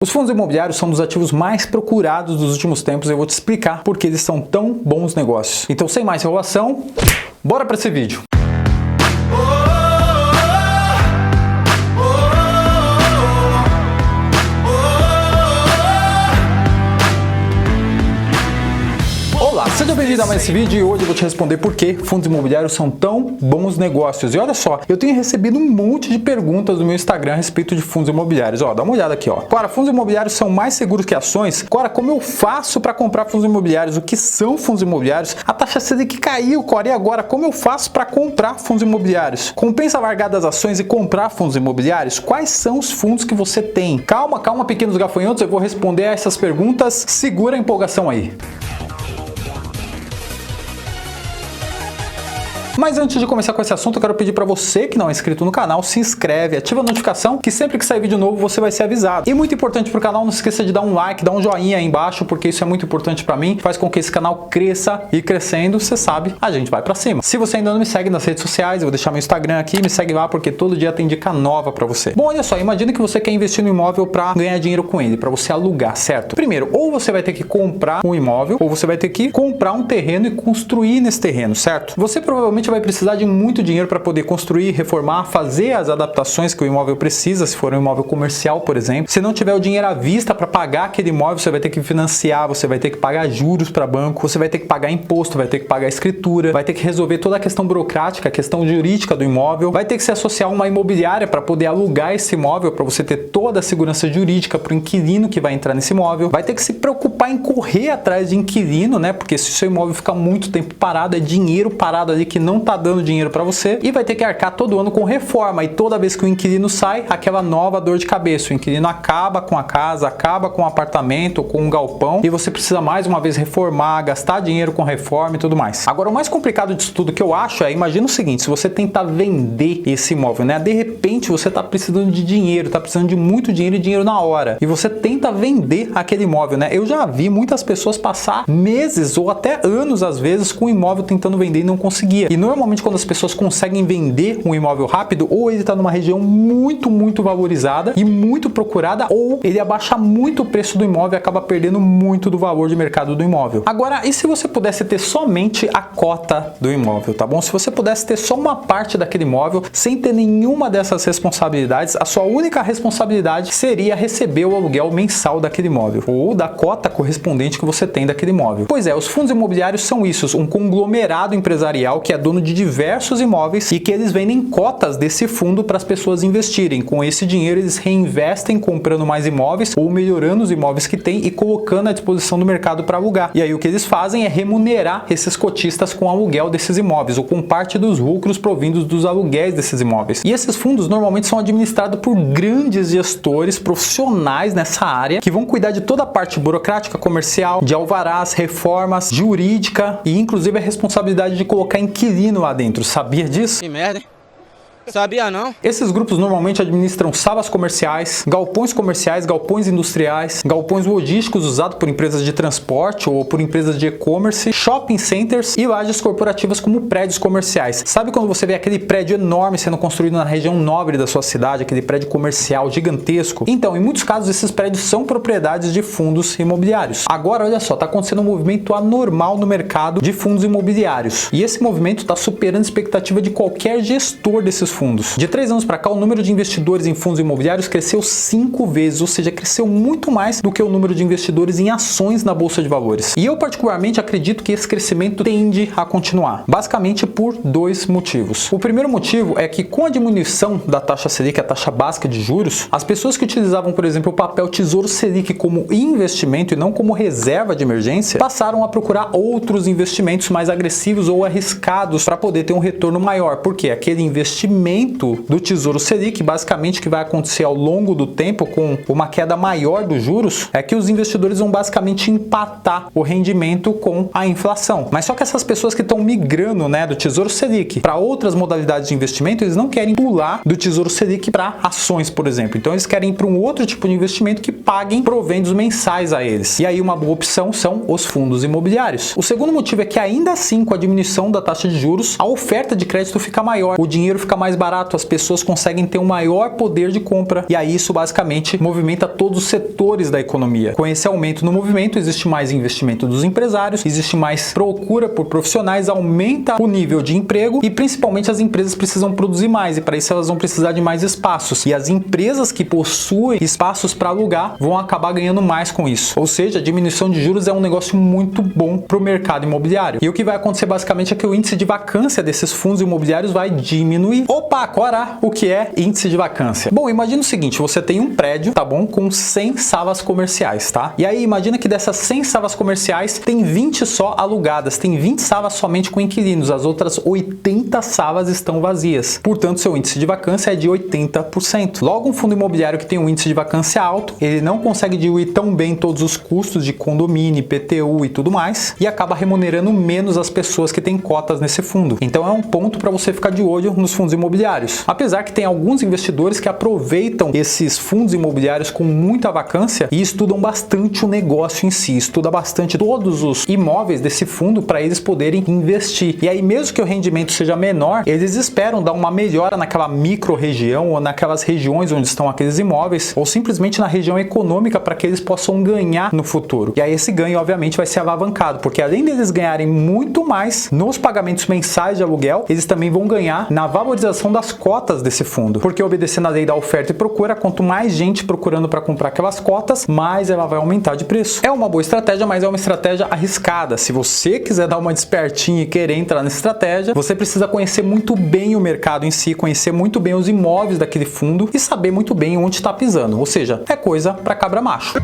Os fundos imobiliários são um dos ativos mais procurados dos últimos tempos e eu vou te explicar por que eles são tão bons negócios. Então, sem mais enrolação, bora para esse vídeo! Olá, seja bem-vindo a mais esse vídeo e hoje eu vou te responder por que fundos imobiliários são tão bons negócios. E olha só, eu tenho recebido um monte de perguntas no meu Instagram a respeito de fundos imobiliários. Ó, dá uma olhada aqui, ó. Cara, fundos imobiliários são mais seguros que ações? Cara, como eu faço para comprar fundos imobiliários? O que são fundos imobiliários? A taxa Selic caiu, cara, e agora? Como eu faço para comprar fundos imobiliários? Compensa largar das ações e comprar fundos imobiliários? Quais são os fundos que você tem? Calma, pequenos gafanhotos, eu vou responder a essas perguntas. Segura a empolgação aí. Mas antes de começar com esse assunto, eu quero pedir para você que não é inscrito no canal, se inscreve, ativa a notificação, que sempre que sair vídeo novo você vai ser avisado. E muito importante para o canal, não se esqueça de dar um like, dar um joinha aí embaixo, porque isso é muito importante para mim, faz com que esse canal cresça e crescendo, você sabe, a gente vai para cima. Se você ainda não me segue nas redes sociais, eu vou deixar meu Instagram aqui, me segue lá, porque todo dia tem dica nova para você. Bom, olha só, imagina que você quer investir no imóvel para ganhar dinheiro com ele, para você alugar, certo? Primeiro, ou você vai ter que comprar um imóvel, ou você vai ter que comprar um terreno e construir nesse terreno, certo? Você provavelmente vai precisar de muito dinheiro para poder construir, reformar, fazer as adaptações que o imóvel precisa, se for um imóvel comercial, por exemplo. Se não tiver o dinheiro à vista para pagar aquele imóvel, você vai ter que financiar, você vai ter que pagar juros para banco, você vai ter que pagar imposto, vai ter que pagar escritura, vai ter que resolver toda a questão burocrática, a questão jurídica do imóvel, vai ter que se associar a uma imobiliária para poder alugar esse imóvel, para você ter toda a segurança jurídica para o inquilino que vai entrar nesse imóvel, vai ter que se preocupar em correr atrás de inquilino, né? Porque se o seu imóvel ficar muito tempo parado, é dinheiro parado ali que não está dando dinheiro para você, e vai ter que arcar todo ano com reforma, e toda vez que o inquilino sai, aquela nova dor de cabeça. O inquilino acaba com a casa, acaba com o apartamento, com um galpão, e você precisa mais uma vez reformar, gastar dinheiro com reforma e tudo mais. Agora, o mais complicado disso tudo que eu acho é, imagina o seguinte, se você tentar vender esse imóvel, né? De repente você está precisando de dinheiro, está precisando de muito dinheiro e dinheiro na hora, e você tenta vender aquele imóvel, né? Eu já vi muitas pessoas passar meses ou até anos, às vezes, com o imóvel tentando vender e não conseguia. E normalmente quando as pessoas conseguem vender um imóvel rápido, ou ele está numa região muito valorizada e muito procurada, ou ele abaixa muito o preço do imóvel e acaba perdendo muito do valor de mercado do imóvel. Agora, e se você pudesse ter somente a cota do imóvel, tá bom? Se você pudesse ter só uma parte daquele imóvel, sem ter nenhuma dessas responsabilidades, a sua única responsabilidade seria receber o aluguel mensal daquele imóvel, ou da cota correspondente que você tem daquele imóvel. Pois é, os fundos imobiliários são isso, um conglomerado empresarial que é dono de diversos imóveis e que eles vendem cotas desse fundo para as pessoas investirem. Com esse dinheiro eles reinvestem comprando mais imóveis ou melhorando os imóveis que tem e colocando à disposição do mercado para alugar. E aí o que eles fazem é remunerar esses cotistas com o aluguel desses imóveis ou com parte dos lucros provindos dos aluguéis desses imóveis. E esses fundos normalmente são administrados por grandes gestores profissionais nessa área que vão cuidar de toda a parte burocrática, comercial, de alvarás, reformas, jurídica e inclusive a responsabilidade de colocar inquilino lá dentro. Sabia disso? Que merda, hein? Sabia não? Esses grupos normalmente administram salas comerciais, galpões industriais, galpões logísticos usados por empresas de transporte ou por empresas de e-commerce, shopping centers e lajes corporativas como prédios comerciais. Sabe quando você vê aquele prédio enorme sendo construído na região nobre da sua cidade, aquele prédio comercial gigantesco? Então, em muitos casos, esses prédios são propriedades de fundos imobiliários. Agora, olha só, está acontecendo um movimento anormal no mercado de fundos imobiliários. E esse movimento está superando a expectativa de qualquer gestor desses fundos. De 3 anos para cá, o número de investidores em fundos imobiliários cresceu 5 vezes, ou seja, cresceu muito mais do que o número de investidores em ações na Bolsa de Valores. E eu particularmente acredito que esse crescimento tende a continuar, basicamente por 2 motivos. O primeiro motivo é que com a diminuição da taxa Selic, a taxa básica de juros, as pessoas que utilizavam, por exemplo, o papel Tesouro Selic como investimento e não como reserva de emergência, passaram a procurar outros investimentos mais agressivos ou arriscados para poder ter um retorno maior, porque aquele investimento do Tesouro Selic, basicamente, que vai acontecer ao longo do tempo com uma queda maior dos juros, é que os investidores vão basicamente empatar o rendimento com a inflação. Mas só que essas pessoas que estão migrando, né, do Tesouro Selic para outras modalidades de investimento, eles não querem pular do Tesouro Selic para ações, por exemplo. Então eles querem ir para um outro tipo de investimento que paguem proventos mensais a eles. E aí uma boa opção são os fundos imobiliários. O segundo motivo é que ainda assim, com a diminuição da taxa de juros, a oferta de crédito fica maior, o dinheiro fica mais mais barato, as pessoas conseguem ter um maior poder de compra e aí isso basicamente movimenta todos os setores da economia. Com esse aumento no movimento, existe mais investimento dos empresários, existe mais procura por profissionais, aumenta o nível de emprego e principalmente as empresas precisam produzir mais e para isso elas vão precisar de mais espaços. E as empresas que possuem espaços para alugar vão acabar ganhando mais com isso. Ou seja, a diminuição de juros é um negócio muito bom para o mercado imobiliário. E o que vai acontecer basicamente é que o índice de vacância desses fundos imobiliários vai diminuir. Opa, agora o que é índice de vacância? Bom, imagina o seguinte, você tem um prédio, tá bom, com 100 salas comerciais, tá? E aí imagina que dessas 100 salas comerciais tem 20 só alugadas, tem 20 salas somente com inquilinos, as outras 80 salas estão vazias. Portanto, seu índice de vacância é de 80%. Logo, um fundo imobiliário que tem um índice de vacância alto, ele não consegue diluir tão bem todos os custos de condomínio, IPTU e tudo mais, e acaba remunerando menos as pessoas que têm cotas nesse fundo. Então é um ponto para você ficar de olho nos fundos imobiliários. Apesar que tem alguns investidores que aproveitam esses fundos imobiliários com muita vacância e estudam bastante o negócio em si, estuda bastante todos os imóveis desse fundo para eles poderem investir. E aí, mesmo que o rendimento seja menor, eles esperam dar uma melhora naquela micro-região ou naquelas regiões onde estão aqueles imóveis, ou simplesmente na região econômica para que eles possam ganhar no futuro. E aí esse ganho, obviamente, vai ser alavancado, porque além deles ganharem muito mais nos pagamentos mensais de aluguel, eles também vão ganhar na valorização das cotas desse fundo, porque obedecendo a lei da oferta e procura, quanto mais gente procurando para comprar aquelas cotas, mais ela vai aumentar de preço. É uma boa estratégia, mas é uma estratégia arriscada. Se você quiser dar uma despertinha e querer entrar nessa estratégia, você precisa conhecer muito bem o mercado em si, conhecer muito bem os imóveis daquele fundo e saber muito bem onde está pisando. Ou seja, é coisa para cabra macho.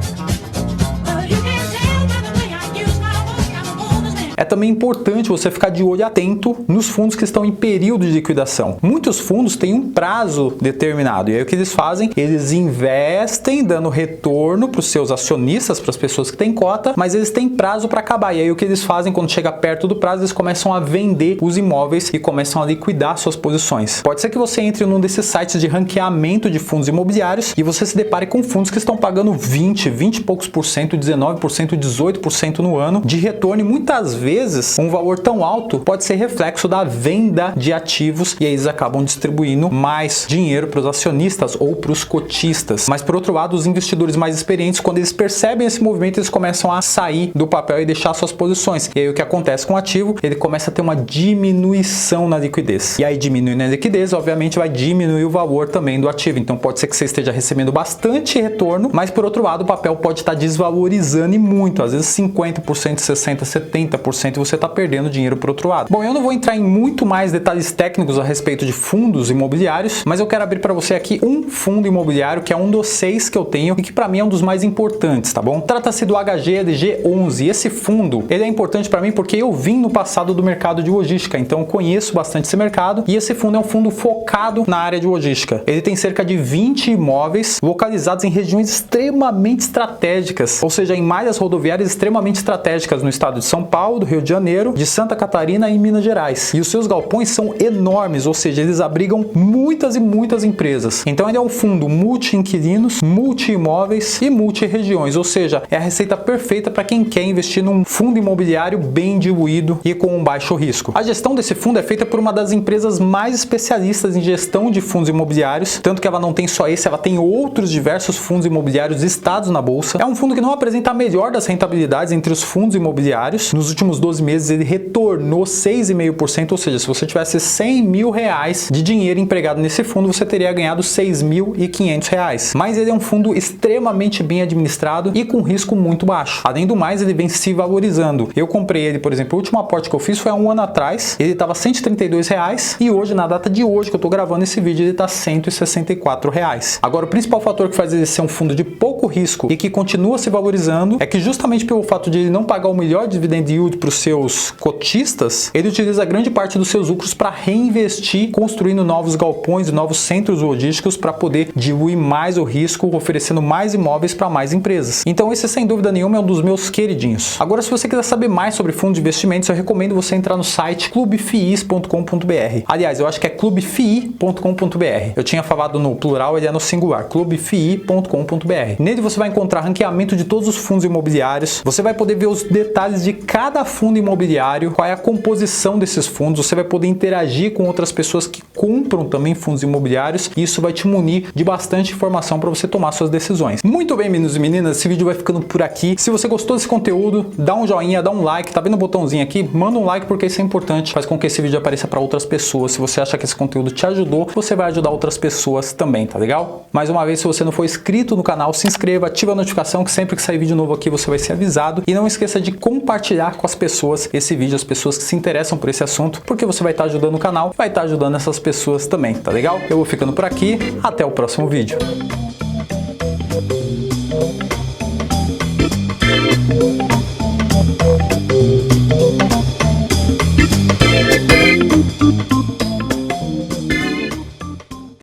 É também importante você ficar de olho atento nos fundos que estão em período de liquidação. Muitos fundos têm um prazo determinado e aí o que eles fazem? Eles investem dando retorno para os seus acionistas, para as pessoas que têm cota, mas eles têm prazo para acabar. E aí o que eles fazem quando chega perto do prazo? Eles começam a vender os imóveis e começam a liquidar suas posições. Pode ser que você entre num desses sites de ranqueamento de fundos imobiliários e você se depare com fundos que estão pagando 20 e poucos por cento, 19%, 18% no ano de retorno e muitas vezes um valor tão alto pode ser reflexo da venda de ativos e aí eles acabam distribuindo mais dinheiro para os acionistas ou para os cotistas. Mas por outro lado, os investidores mais experientes, quando eles percebem esse movimento, eles começam a sair do papel e deixar suas posições. E aí o que acontece com o ativo? Ele começa a ter uma diminuição na liquidez. E aí diminuindo a liquidez, obviamente vai diminuir o valor também do ativo. Então pode ser que você esteja recebendo bastante retorno, mas por outro lado o papel pode estar desvalorizando e muito, às vezes 50%, 60%, 70% você está perdendo dinheiro por outro lado. Bom, eu não vou entrar em muito mais detalhes técnicos a respeito de fundos imobiliários, mas eu quero abrir para você aqui um fundo imobiliário que é um dos 6 que eu tenho e que para mim é um dos mais importantes, tá bom? Trata-se do HGLG11. Esse fundo, ele é importante para mim porque eu vim no passado do mercado de logística, então eu conheço bastante esse mercado e esse fundo é um fundo focado na área de logística. Ele tem cerca de 20 imóveis localizados em regiões extremamente estratégicas, ou seja, em malhas rodoviárias extremamente estratégicas no estado de São Paulo, do Rio de Janeiro, de Santa Catarina e Minas Gerais. E os seus galpões são enormes, ou seja, eles abrigam muitas e muitas empresas. Então ele é um fundo multi-inquilinos, multi-imóveis e multi-regiões, ou seja, é a receita perfeita para quem quer investir num fundo imobiliário bem diluído e com um baixo risco. A gestão desse fundo é feita por uma das empresas mais especialistas em gestão de fundos imobiliários, tanto que ela não tem só esse, ela tem outros diversos fundos imobiliários listados na bolsa. É um fundo que não apresenta a melhor das rentabilidades entre os fundos imobiliários. Nos últimos 12 meses ele retornou 6,5%, ou seja, se você tivesse 100 mil reais de dinheiro empregado nesse fundo, você teria ganhado 6.500 reais. Mas ele é um fundo extremamente bem administrado e com risco muito baixo. Além do mais, ele vem se valorizando. Eu comprei ele, por exemplo, o último aporte que eu fiz foi há um ano atrás, ele estava 132 reais e hoje, na data de hoje que eu estou gravando esse vídeo, ele está 164 reais. Agora, o principal fator que faz ele ser um fundo de pouco risco e que continua se valorizando é que justamente pelo fato de ele não pagar o melhor dividend yield para os seus cotistas, ele utiliza grande parte dos seus lucros para reinvestir, construindo novos galpões e novos centros logísticos para poder diluir mais o risco, oferecendo mais imóveis para mais empresas. Então esse, sem dúvida nenhuma, é um dos meus queridinhos. Agora, se você quiser saber mais sobre fundos de investimentos, eu recomendo você entrar no site clubefiis.com.br. Aliás, eu acho que é clubefii.com.br. Eu tinha falado no plural, ele é no singular, clubefii.com.br. Nele você vai encontrar ranqueamento de todos os fundos imobiliários, você vai poder ver os detalhes de cada fundo fundo imobiliário, qual é a composição desses fundos, você vai poder interagir com outras pessoas que compram também fundos imobiliários e isso vai te munir de bastante informação para você tomar suas decisões. Muito bem, meninos e meninas, esse vídeo vai ficando por aqui. Se você gostou desse conteúdo, dá um joinha, dá um like, tá vendo o botãozinho aqui? Manda um like porque isso é importante, faz com que esse vídeo apareça para outras pessoas. Se você acha que esse conteúdo te ajudou, você vai ajudar outras pessoas também, tá legal? Mais uma vez, se você não for inscrito no canal, se inscreva, ativa a notificação que sempre que sair vídeo novo aqui você vai ser avisado e não esqueça de compartilhar com as pessoas esse vídeo, as pessoas que se interessam por esse assunto, porque você vai estar ajudando o canal, vai estar ajudando essas pessoas também, tá legal? Eu vou ficando por aqui, até o próximo vídeo.